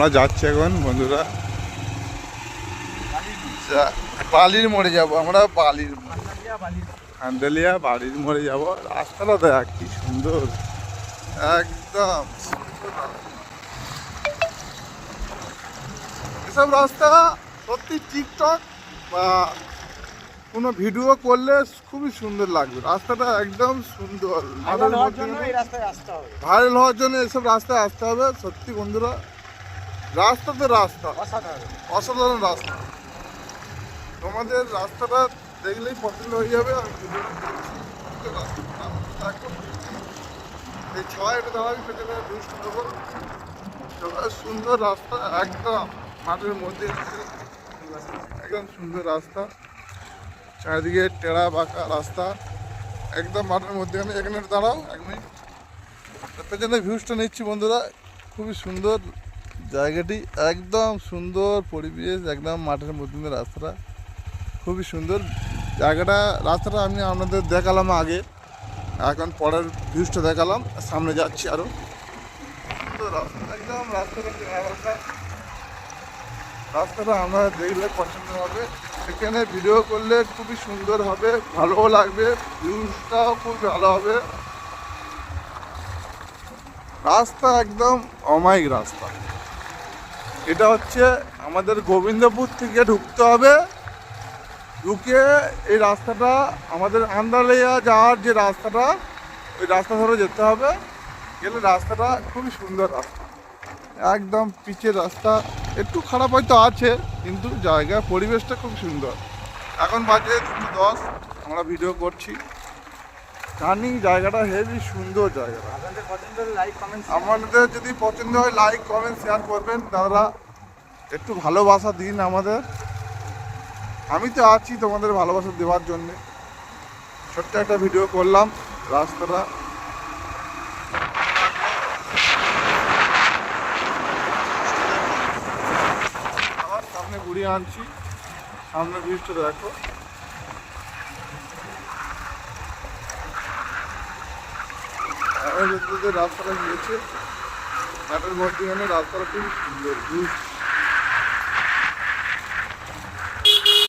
আমরা যাচ্ছি এখন বন্ধুরা, বালির মোড়ে যাবো আমরা, বালির আন্দালিয়া বালির মোড়ে যাবো। রাস্তাটা দেখ কি সুন্দর, একদম এসব রাস্তা সত্যি টিকটক বা কোনো ভিডিও করলে খুবই সুন্দর লাগবে। রাস্তাটা একদম সুন্দর, ভাইরাল হওয়ার জন্য এসব রাস্তায় আসতে হবে। সত্যি বন্ধুরা, রাস্তা তো রাস্তা অসাধারণ রাস্তা, তোমাদের রাস্তাটা দেখলেই পছন্দ হয়ে যাবে। আমি এই ছয় এটা দাঁড়াবি পেছনে সুন্দর রাস্তা, একদম মাঠের মধ্যে, একদম সুন্দর রাস্তা, চারিদিকে টেরা বাঁকা রাস্তা, একদম মাঠের মধ্যে। এখানে দাঁড়াও এক মিনিট, পেছনে ভিউজটা নিচ্ছি বন্ধুরা। খুবই সুন্দর জায়গাটি, একদম সুন্দর পরিবেশ, একদম মাঠের মধ্যে রাস্তাটা খুবই সুন্দর জায়গাটা। রাস্তাটা আমি আপনাদের দেখালাম আগে, এখন পরের ভিউজটা দেখালাম। সামনে যাচ্ছি আরও একদম রাস্তাটা আমরা দেখলে পছন্দ হবে। এখানে ভিডিও করলে খুবই সুন্দর হবে, ভালোও লাগবে, ভিউজটাও খুব ভালো হবে। রাস্তা একদম অমায়িক রাস্তা। এটা হচ্ছে আমাদের গোবিন্দপুর থেকে ঢুকতে হবে, ঢুকে এই রাস্তাটা আমাদের আন্দালিয়া যাওয়ার যে রাস্তাটা, ওই রাস্তা ধরে যেতে হবে। গেলে রাস্তাটা খুবই সুন্দর রাস্তা, একদম পিচের রাস্তা, একটু খারাপ হয়তো আছে, কিন্তু জায়গা পরিবেশটা খুব সুন্দর। এখন বাজে 2:10, আমরা ভিডিও করছি। টার্নিং জায়গাটা হেভি সুন্দর জায়গাটা। আমাদের যদি পছন্দ হয় লাইক কমেন্ট শেয়ার করবেন দাদা, একটু ভালোবাসা দিন আমাদের। আমি তো আছি তোমাদের ভালোবাসা দেওয়ার জন্যে। ছোট্ট একটা ভিডিও করলাম রাস্তাটা। আবার সামনে ঘুরিয়ে আনছি, সামনে ভিউজটা দেখো। রাস্তাটা গিয়েছে মাঠের মধ্যখানে, রাস্তাটা খুবই সুন্দর ভিউজ।